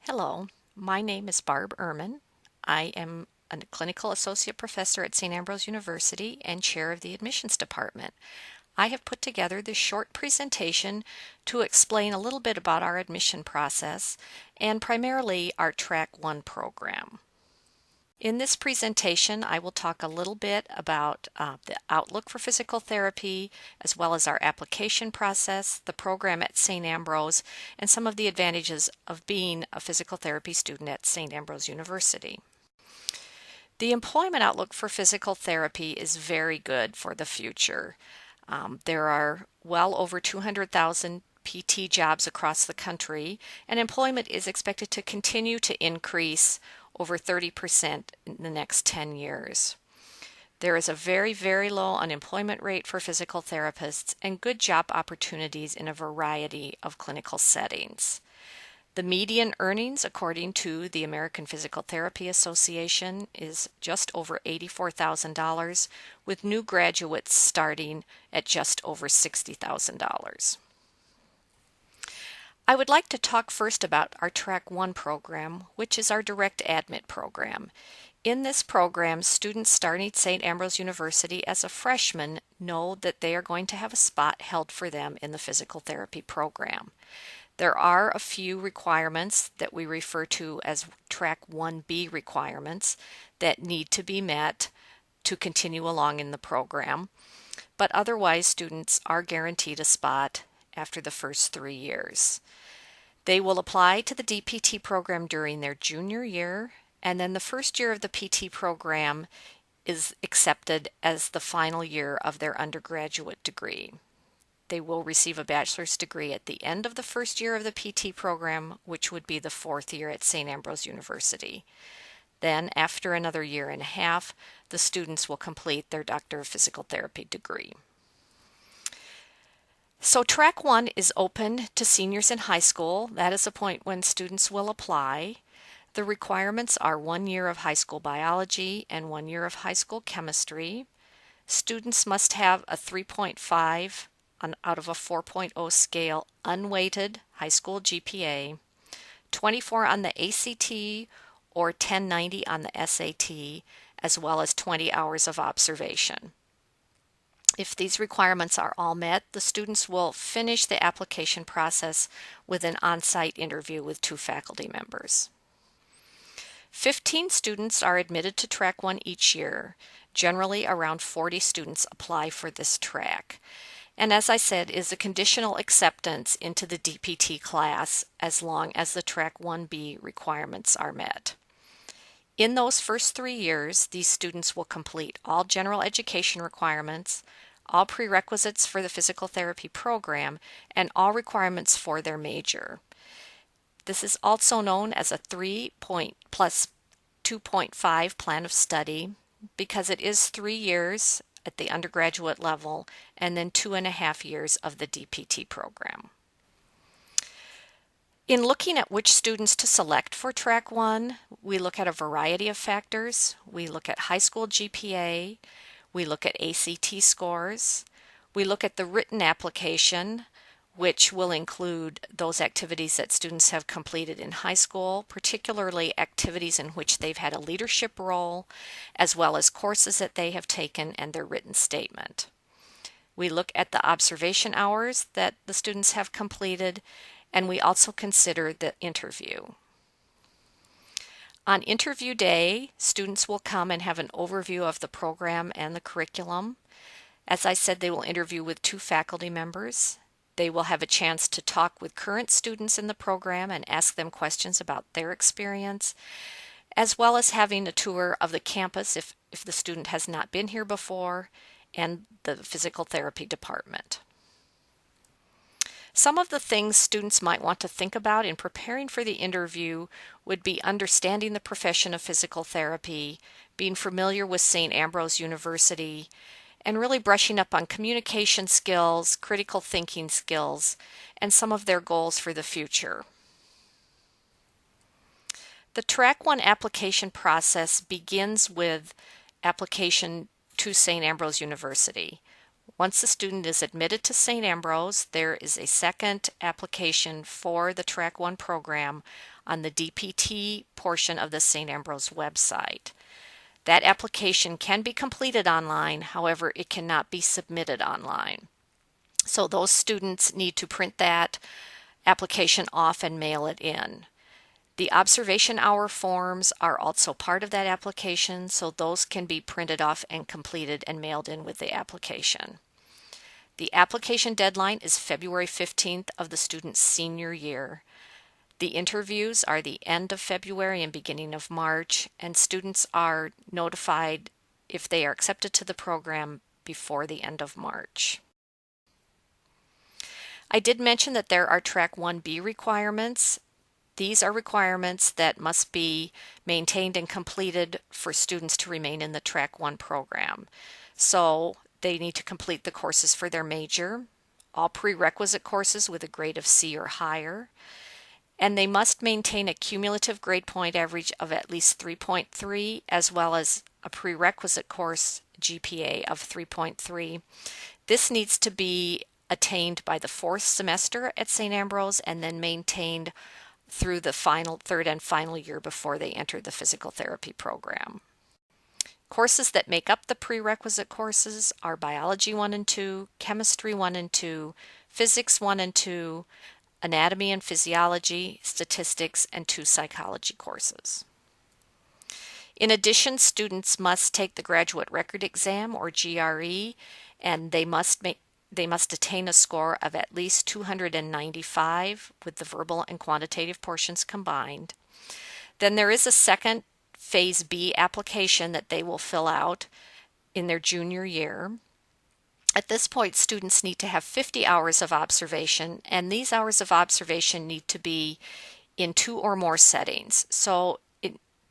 Hello, my name is Barb Ehrman. I am a clinical associate professor at St. Ambrose University and chair of the admissions department. I have put together this short presentation to explain a little bit about our admission process and primarily our Track 1 program. In this presentation, I will talk a little bit about the outlook for physical therapy, as well as our application process, the program at St. Ambrose, and some of the advantages of being a physical therapy student at St. Ambrose University. The employment outlook for physical therapy is very good for the future. There are well over 200,000 PT jobs across the country, and employment is expected to continue to increase over 30% in the next 10 years. There is a very, very low unemployment rate for physical therapists and good job opportunities in a variety of clinical settings. The median earnings, according to the American Physical Therapy Association, is just over $84,000, with new graduates starting at just over $60,000. I would like to talk first about our Track 1 program, which is our direct admit program. In this program, students starting at St. Ambrose University as a freshman know that they are going to have a spot held for them in the physical therapy program. There are a few requirements that we refer to as Track 1B requirements that need to be met to continue along in the program, but otherwise students are guaranteed a spot after the first 3 years. They will apply to the DPT program during their junior year, and then the first year of the PT program is accepted as the final year of their undergraduate degree. They will receive a bachelor's degree at the end of the first year of the PT program, which would be the 4th year at St. Ambrose University. Then, after another year and a half, the students will complete their Doctor of Physical Therapy degree. So Track 1 is open to seniors in high school. That is a point when students will apply. The requirements are 1 year of high school biology and 1 year of high school chemistry. Students must have a 3.5 out of a 4.0 scale unweighted high school GPA, 24 on the ACT or 1090 on the SAT, as well as 20 hours of observation. If these requirements are all met, the students will finish the application process with an on-site interview with 2 faculty members. 15 students are admitted to Track 1 each year. Generally, around 40 students apply for this track. And as I said, is a conditional acceptance into the DPT class as long as the Track 1B requirements are met. In those first 3 years, these students will complete all general education requirements, all prerequisites for the physical therapy program, and all requirements for their major. This is also known as a 3 plus 2.5 plan of study because it is 3 years at the undergraduate level and then 2.5 years of the DPT program. In looking at which students to select for Track 1, we look at a variety of factors. We look at high school GPA, we look at ACT scores, we look at the written application, which will include those activities that students have completed in high school, particularly activities in which they've had a leadership role, as well as courses that they have taken and their written statement. We look at the observation hours that the students have completed, and we also consider the interview. On interview day, students will come and have an overview of the program and the curriculum. As I said, they will interview with 2 faculty members. They will have a chance to talk with current students in the program and ask them questions about their experience, as well as having a tour of the campus if the student has not been here before, and the physical therapy department. Some of the things students might want to think about in preparing for the interview would be understanding the profession of physical therapy, being familiar with St. Ambrose University, and really brushing up on communication skills, critical thinking skills, and some of their goals for the future. The Track 1 application process begins with application to St. Ambrose University. Once the student is admitted to St. Ambrose, there is a second application for the Track 1 program on the DPT portion of the St. Ambrose website. That application can be completed online, however, it cannot be submitted online. So those students need to print that application off and mail it in. The observation hour forms are also part of that application, so those can be printed off and completed and mailed in with the application. The application deadline is February 15th of the student's senior year. The interviews are the end of February and beginning of March, and students are notified if they are accepted to the program before the end of March. I did mention that there are Track 1B requirements. These are requirements that must be maintained and completed for students to remain in the Track 1 program. So they need to complete the courses for their major, all prerequisite courses with a grade of C or higher, and they must maintain a cumulative grade point average of at least 3.3 as well as a prerequisite course GPA of 3.3. This needs to be attained by the fourth semester at St. Ambrose and then maintained through the third and final year before they enter the physical therapy program. Courses that make up the prerequisite courses are Biology 1 and 2, Chemistry 1 and 2, Physics 1 and 2, Anatomy and Physiology, Statistics, and 2 psychology courses. In addition, students must take the Graduate Record Exam, or GRE, and they must attain a score of at least 295 with the verbal and quantitative portions combined. Then there is a second Phase B application that they will fill out in their junior year. At this point, students need to have 50 hours of observation, and these hours of observation need to be in 2 or more settings. So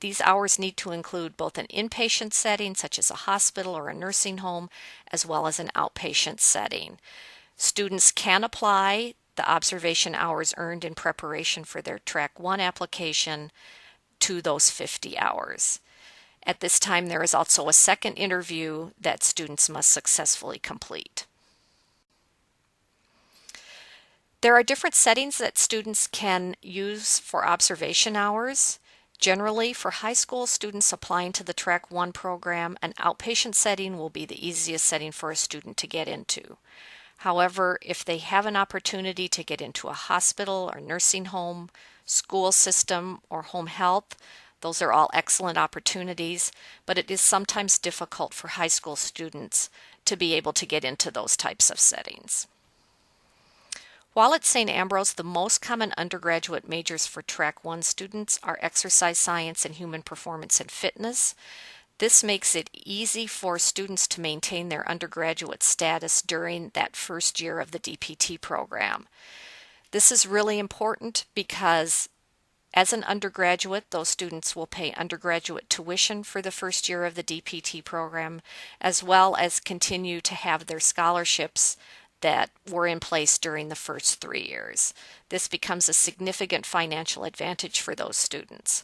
these hours need to include both an inpatient setting, such as a hospital or a nursing home, as well as an outpatient setting. Students can apply the observation hours earned in preparation for their Track 1 application to those 50 hours. At this time, there is also a second interview that students must successfully complete. There are different settings that students can use for observation hours. Generally, for high school students applying to the Track 1 program, an outpatient setting will be the easiest setting for a student to get into. However, if they have an opportunity to get into a hospital or nursing home, school system, or home health, those are all excellent opportunities, but it is sometimes difficult for high school students to be able to get into those types of settings. While at St. Ambrose, the most common undergraduate majors for Track 1 students are exercise science and human performance and fitness. This makes it easy for students to maintain their undergraduate status during that first year of the DPT program. This is really important because as an undergraduate, those students will pay undergraduate tuition for the first year of the DPT program, as well as continue to have their scholarships that were in place during the first 3 years. This becomes a significant financial advantage for those students.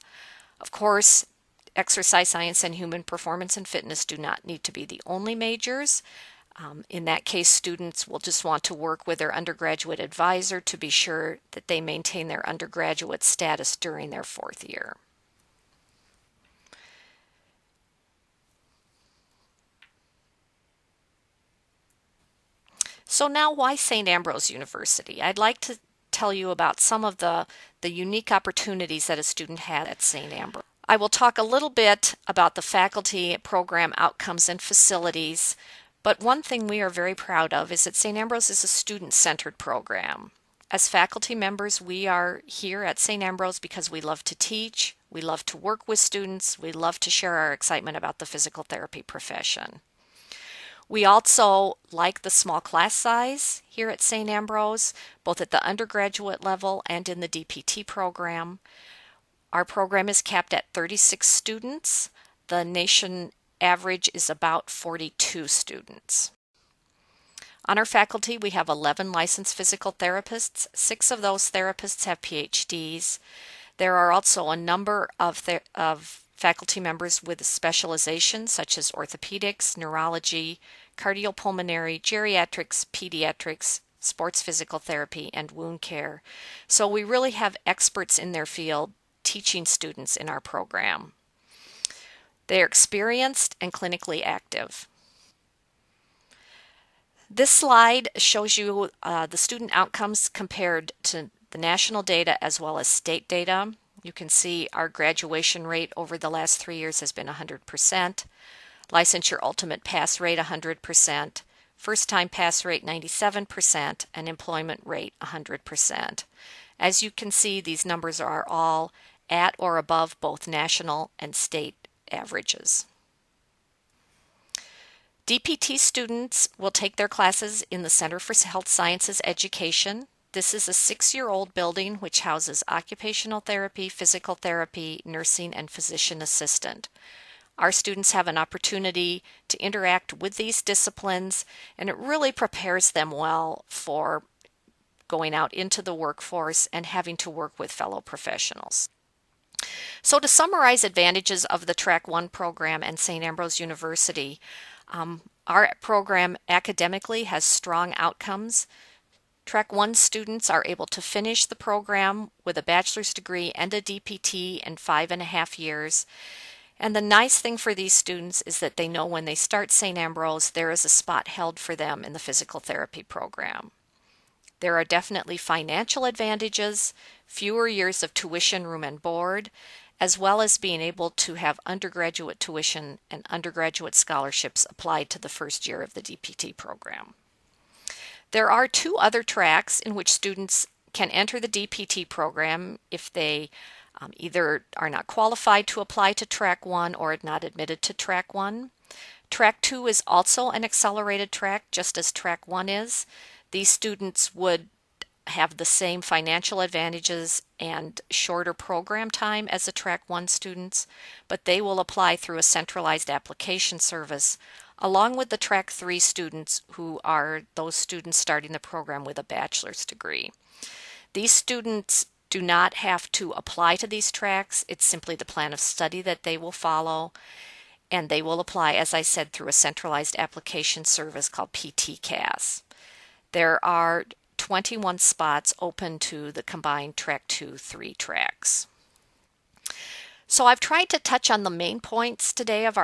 Of course, exercise science and human performance and fitness do not need to be the only majors. In that case, students will just want to work with their undergraduate advisor to be sure that they maintain their undergraduate status during their 4th year. So now, why St. Ambrose University? I'd like to tell you about some of the unique opportunities that a student had at St. Ambrose. I will talk a little bit about the faculty, program outcomes, and facilities, but one thing we are very proud of is that St. Ambrose is a student-centered program. As faculty members, we are here at St. Ambrose because we love to teach, we love to work with students, we love to share our excitement about the physical therapy profession. We also like the small class size here at St. Ambrose, both at the undergraduate level and in the DPT program. Our program is capped at 36 students. The nation average is about 42 students. On our faculty, we have 11 licensed physical therapists. 6 of those therapists have PhDs. There are also a number of faculty members with specializations such as orthopedics, neurology, cardiopulmonary, geriatrics, pediatrics, sports physical therapy, and wound care. So we really have experts in their field teaching students in our program. They are experienced and clinically active. This slide shows you the student outcomes compared to the national data as well as state data. You can see our graduation rate over the last 3 years has been 100%, licensure ultimate pass rate 100%, first time pass rate 97%, and employment rate 100%. As you can see, these numbers are all at or above both national and state averages. DPT students will take their classes in the Center for Health Sciences Education. This is a 6-year-old building which houses occupational therapy, physical therapy, nursing, and physician assistant. Our students have an opportunity to interact with these disciplines, and it really prepares them well for going out into the workforce and having to work with fellow professionals. So to summarize advantages of the Track 1 program and St. Ambrose University, our program academically has strong outcomes. Track 1 students are able to finish the program with a bachelor's degree and a DPT in 5.5 years. And the nice thing for these students is that they know when they start St. Ambrose, there is a spot held for them in the physical therapy program. There are definitely financial advantages, fewer years of tuition, room, and board, as well as being able to have undergraduate tuition and undergraduate scholarships applied to the first year of the DPT program. There are 2 other tracks in which students can enter the DPT program if they either are not qualified to apply to Track 1 or are not admitted to Track 1. Track 2 is also an accelerated track, just as Track 1 is. These students would have the same financial advantages and shorter program time as the Track 1 students, but they will apply through a centralized application service, along with the Track 3 students who are those students starting the program with a bachelor's degree. These students do not have to apply to these tracks. It's simply the plan of study that they will follow, and they will apply, as I said, through a centralized application service called PTCAS. There are 21 spots open to the combined Track 2-3 tracks. So I've tried to touch on the main points today of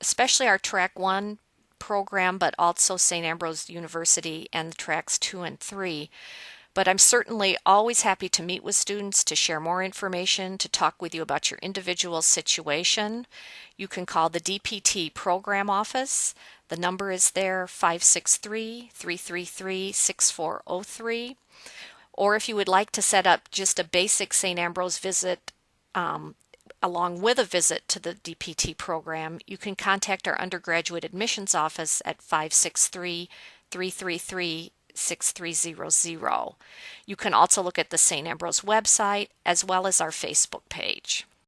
especially our Track 1 program, but also St. Ambrose University and the Tracks 2 and 3. But I'm certainly always happy to meet with students, to share more information, to talk with you about your individual situation. You can call the DPT program office. The number is there, 563-333-6403. Or if you would like to set up just a basic St. Ambrose visit along with a visit to the DPT program, you can contact our undergraduate admissions office at 563-333-6300. You can also look at the St. Ambrose website as well as our Facebook page.